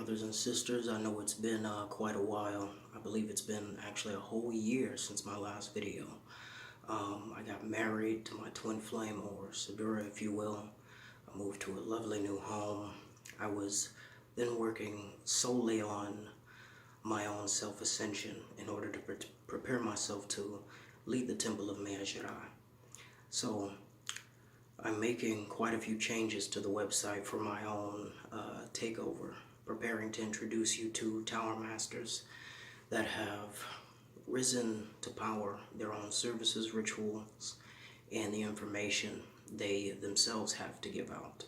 brothers and sisters. I know it's been quite a while. I believe it's been actually a whole year since my last video. I got married to my twin flame, or Sadura if you will. I moved to a lovely new home. I was then working solely on my own self-ascension in order to prepare myself to lead the temple of Mea Jirai. So I'm making quite a few changes to the website for my own takeover, preparing to introduce you to Tower Masters that have risen to power, their own services, rituals, and the information they themselves have to give out.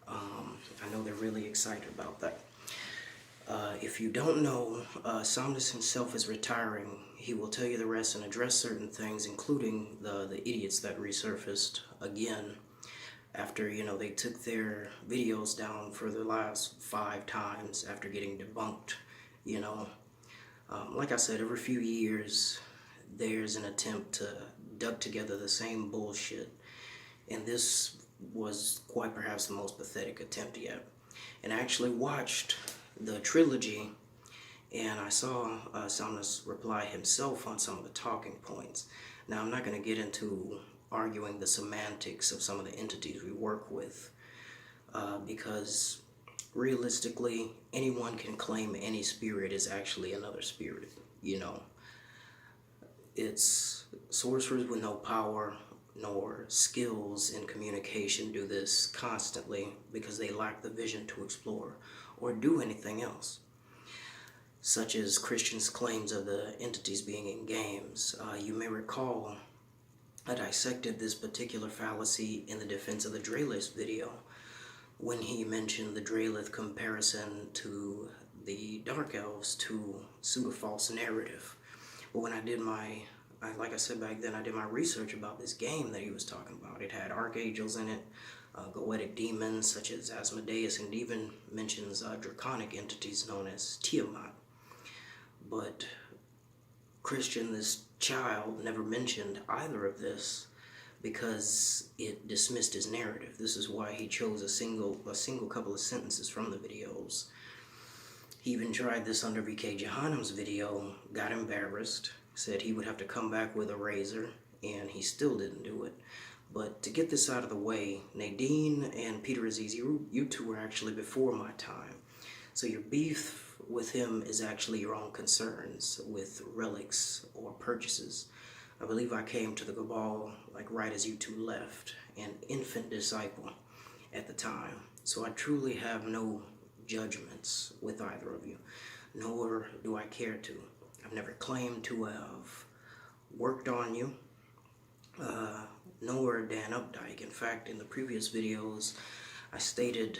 I know they're really excited about that. If you don't know, Somnus himself is retiring. He will tell you the rest and address certain things, including the idiots that resurfaced again after, they took their videos down for the last 5 times after getting debunked, Like I said, every few years, there's an attempt to duck together the same bullshit. And this was quite perhaps the most pathetic attempt yet. And I actually watched the trilogy, and I saw Somnus reply himself on some of the talking points. Now, I'm not going to get into arguing the semantics of some of the entities we work with, because realistically, anyone can claim any spirit is actually another spirit, It's sorcerers with no power nor skills in communication do this constantly because they lack the vision to explore or do anything else, such as Christians' claims of the entities being in games. You may recall I dissected this particular fallacy in the defense of the Draelith video when he mentioned the Draelith comparison to the Dark Elves to suit a false narrative. But when I did like I said back then, I did my research about this game that he was talking about. It had archangels in it, goetic demons such as Asmodeus, and even mentions draconic entities known as Tiamat. But Christian, this child, never mentioned either of this because it dismissed his narrative. This is why he chose a single couple of sentences from the videos. He even tried this under VK Jahannam's video, got embarrassed, said he would have to come back with a razor, and he still didn't do it. But to get this out of the way, Nadine and Peter Aziz, you two were actually before my time. So your beef with him is actually your own concerns with relics or purchases. I believe I came to the Cabal right as you two left, an infant disciple at the time. So I truly have no judgments with either of you, nor do I care to. I've never claimed to have worked on you, nor Dan Updike. In fact, in the previous videos, I stated,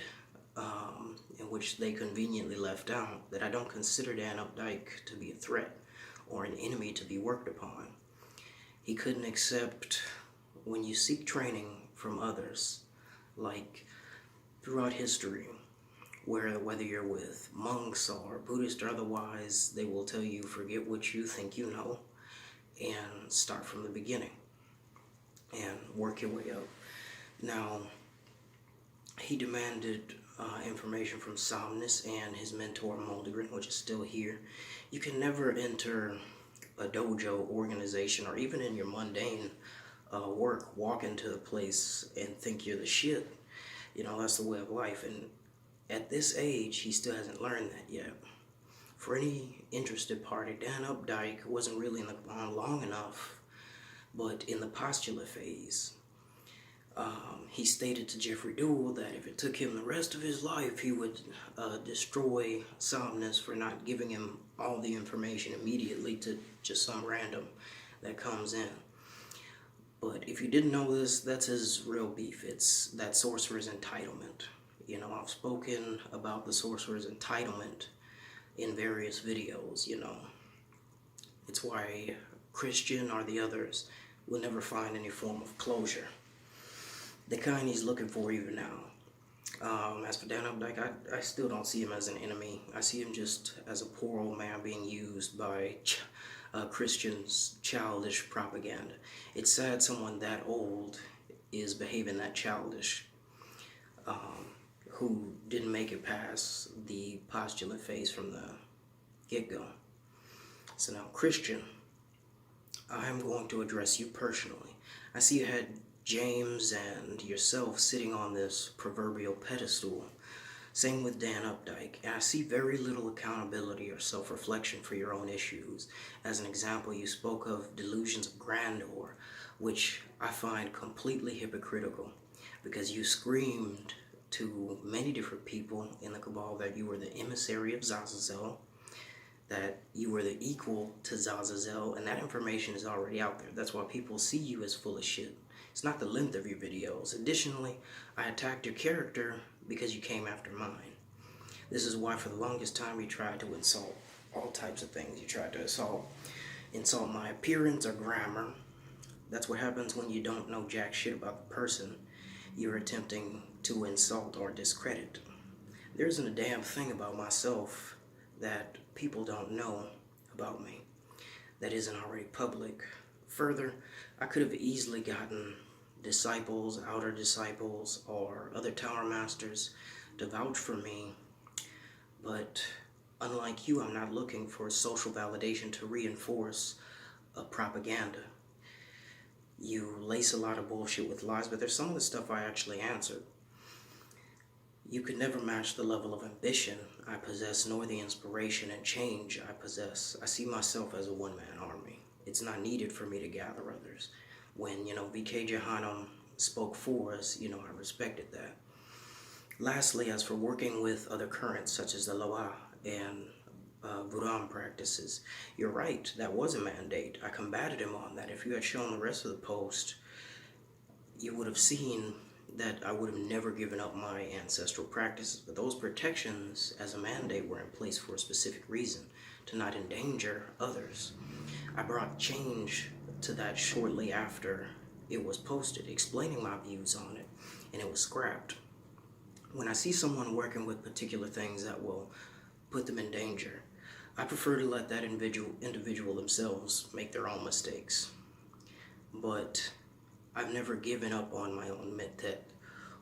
in which they conveniently left out, that I don't consider Dan Updike to be a threat or an enemy to be worked upon. He couldn't accept when you seek training from others, like throughout history, whether you're with monks or Buddhist or otherwise, they will tell you forget what you think you know and start from the beginning and work your way up. Now, he demanded information from Somnus and his mentor Moldgren, which is still here. You can never enter a dojo organization or even in your mundane work, walk into the place and think you're the shit. That's the way of life. And at this age, he still hasn't learned that yet. For any interested party, Dan Updike wasn't really on long enough, but in the postulate phase, he stated to Jeffrey Duell that if it took him the rest of his life, he would destroy Somnus for not giving him all the information immediately to just some random that comes in. But if you didn't know this, that's his real beef. It's that sorcerer's entitlement. I've spoken about the sorcerer's entitlement in various videos, It's why Christian or the others will never find any form of closure, the kind he's looking for even now. As for Dan Updike, I still don't see him as an enemy. I see him just as a poor old man being used by Christians' childish propaganda. It's sad someone that old is behaving that childish, who didn't make it past the postulate phase from the get-go. So now, Christian, I'm going to address you personally. I see you had James and yourself sitting on this proverbial pedestal. Same with Dan Updike. And I see very little accountability or self-reflection for your own issues. As an example, you spoke of delusions of grandeur, which I find completely hypocritical, because you screamed to many different people in the Cabal that you were the emissary of Zazazel, that you were the equal to Zazazel, and that information is already out there. That's why people see you as full of shit. It's not the length of your videos. Additionally, I attacked your character because you came after mine. This is why for the longest time you tried to insult all types of things. You tried to insult my appearance or grammar. That's what happens when you don't know jack shit about the person you're attempting to insult or discredit. There isn't a damn thing about myself that people don't know about me that isn't already public. Further, I could have easily gotten disciples, outer disciples, or other tower masters to vouch for me, but unlike you, I'm not looking for social validation to reinforce a propaganda. You lace a lot of bullshit with lies, but there's some of the stuff I actually answered. You could never match the level of ambition I possess, nor the inspiration and change I possess. I see myself as a one-man army. It's not needed for me to gather others. When, VK Johanum spoke for us, I respected that. Lastly, as for working with other currents, such as the Loa and Vuram practices, you're right, that was a mandate. I combated him on that. If you had shown the rest of the post, you would have seen that I would have never given up my ancestral practices, but those protections as a mandate were in place for a specific reason, to not endanger others. I brought change to that shortly after it was posted, explaining my views on it, and it was scrapped. When I see someone working with particular things that will put them in danger, I prefer to let that individual themselves make their own mistakes. But I've never given up on my own metet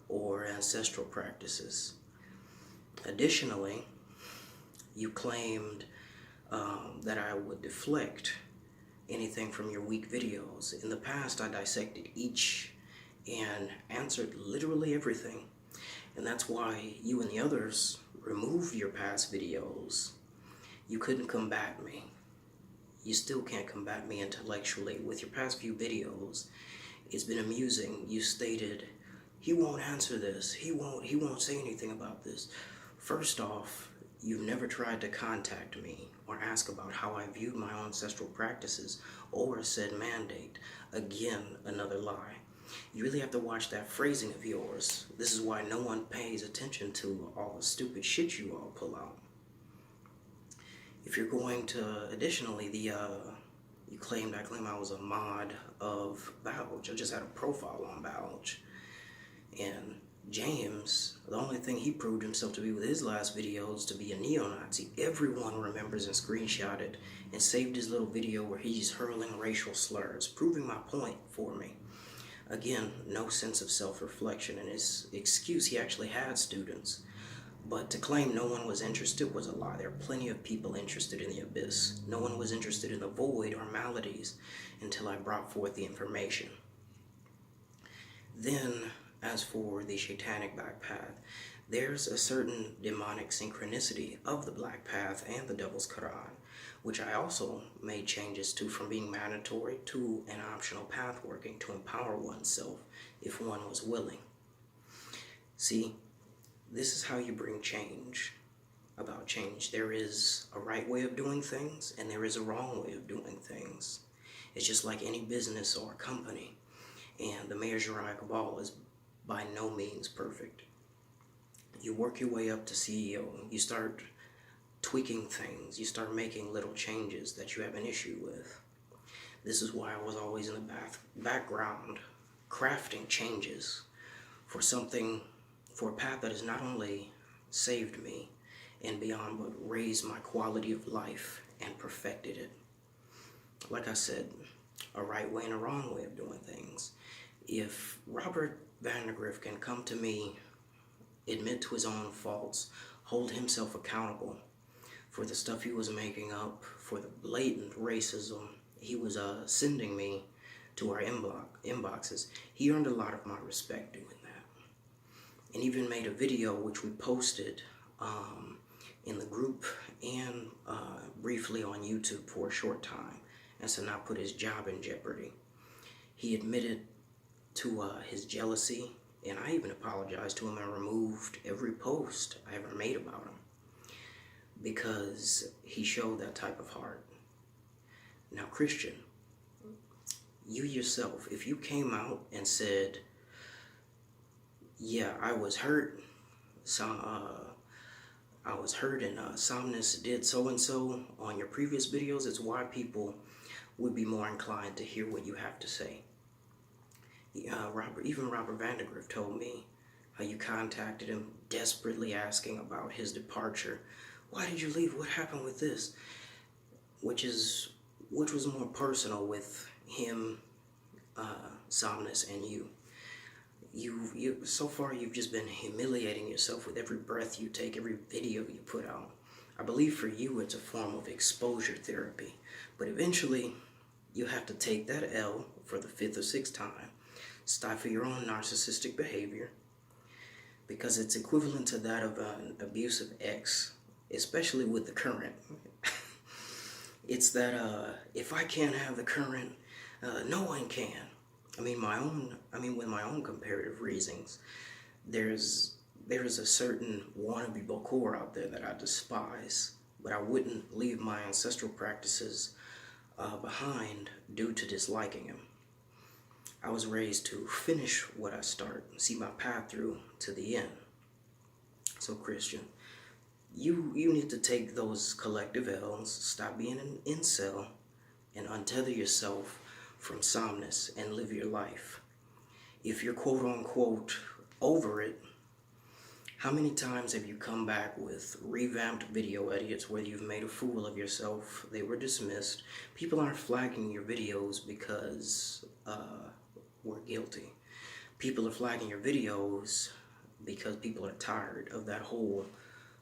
or ancestral practices. Additionally, you claimed that I would deflect anything from your weak videos. In the past, I dissected each and answered literally everything. And that's why you and the others removed your past videos. You couldn't combat me. You still can't combat me intellectually. With your past few videos, it's been amusing. You stated, he won't answer this. He won't say anything about this. First off, you've never tried to contact me or ask about how I viewed my ancestral practices or said mandate. Again, another lie. You really have to watch that phrasing of yours. This is why no one pays attention to all the stupid shit you all pull out. If you're going to, additionally, I claim I was a mod of Balge. I just had a profile on Balge. And James, the only thing he proved himself to be with his last videos to be a neo-Nazi. Everyone remembers and screenshotted and saved his little video where he's hurling racial slurs, proving my point for me. Again, no sense of self-reflection, and his excuse, he actually had students. But to claim no one was interested was a lie. There are plenty of people interested in the abyss. No one was interested in the void or maladies until I brought forth the information. Then, as for the satanic black path, there's a certain demonic synchronicity of the black path and the devil's Quran, which I also made changes to, from being mandatory to an optional path, working to empower oneself if one was willing. See, this is how you bring change about change. There is a right way of doing things and there is a wrong way of doing things. It's just like any business or company. And the Mayor Cabal is by no means perfect. You work your way up to CEO. You start tweaking things. You start making little changes that you have an issue with. This is why I was always in the background crafting changes for a path that has not only saved me and beyond, but raised my quality of life and perfected it. Like I said, a right way and a wrong way of doing things. If Robert Vandergrift can come to me, admit to his own faults, hold himself accountable for the stuff he was making up, for the blatant racism he was sending me to our inboxes. He earned a lot of my respect doing that. And even made a video which we posted in the group and briefly on YouTube for a short time, as to not put his job in jeopardy. He admitted to his jealousy, and I even apologized to him and removed every post I ever made about him, because he showed that type of heart. Now, Christian, you yourself, if you came out and said, yeah, I was hurt, and Somnus did so-and-so on your previous videos, it's why people would be more inclined to hear what you have to say. Robert Vandergrift told me how you contacted him desperately asking about his departure. Why did you leave? What happened with this? Which was more personal with him, Somnus, and you. So far you've just been humiliating yourself with every breath you take, every video you put out. I believe for you it's a form of exposure therapy, but eventually you have to take that L for the 5th or 6th time, stifle your own narcissistic behavior, because it's equivalent to that of an abusive ex, especially with the current. It's that if I can't have the current, no one can. With my own comparative reasons, there is a certain wannabe Bokor out there that I despise, but I wouldn't leave my ancestral practices behind due to disliking him. I was raised to finish what I start, see my path through to the end. So Christian, you need to take those collective L's, stop being an incel, and untether yourself from Somnus and live your life. If you're quote-unquote over it, how many times have you come back with revamped video edits where you've made a fool of yourself, they were dismissed, people aren't flagging your videos because we're guilty. People are flagging your videos because people are tired of that whole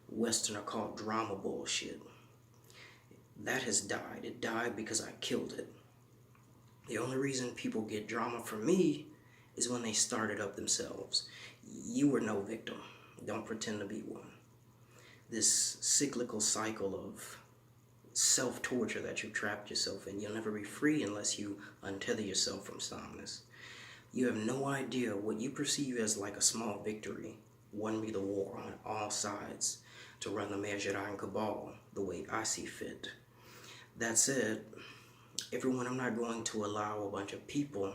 Western occult drama bullshit. That has died. It died because I killed it. The only reason people get drama from me is when they start it up themselves. You were no victim. Don't pretend to be one. This cyclical cycle of self-torture that you've trapped yourself in, you'll never be free unless you untether yourself from Somnus. You have no idea what you perceive as like a small victory won me the war on all sides to run the Measure-Iron Cabal the way I see fit. That said, everyone, I'm not going to allow a bunch of people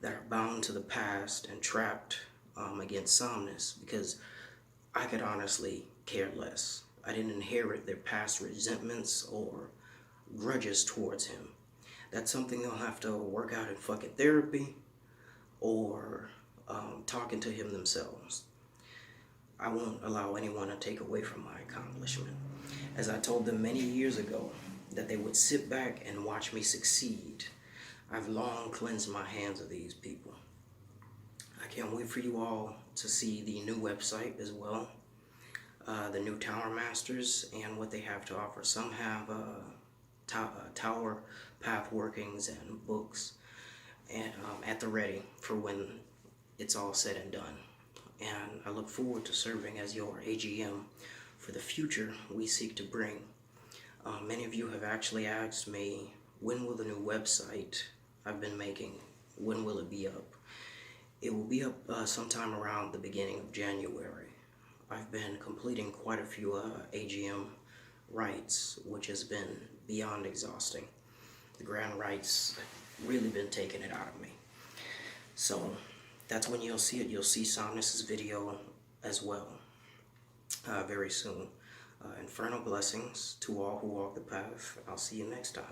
that are bound to the past and trapped against Somnus, because I could honestly care less. I didn't inherit their past resentments or grudges towards him. That's something they'll have to work out in fucking therapy or talking to him themselves. I won't allow anyone to take away from my accomplishment. As I told them many years ago, that they would sit back and watch me succeed. I've long cleansed my hands of these people. I can't wait for you all to see the new website as well, the new Tower Masters and what they have to offer. Some have Tower path workings and books and at the ready for when it's all said and done. And I look forward to serving as your AGM for the future we seek to bring. Many of you have actually asked me, when will the new website I've been making, when will it be up? It will be up sometime around the beginning of January. I've been completing quite a few AGM rites, which has been beyond exhausting. The grand rites have really been taking it out of me. So that's when you'll see it. You'll see Somnus's video as well very soon. Infernal blessings to all who walk the path. I'll see you next time.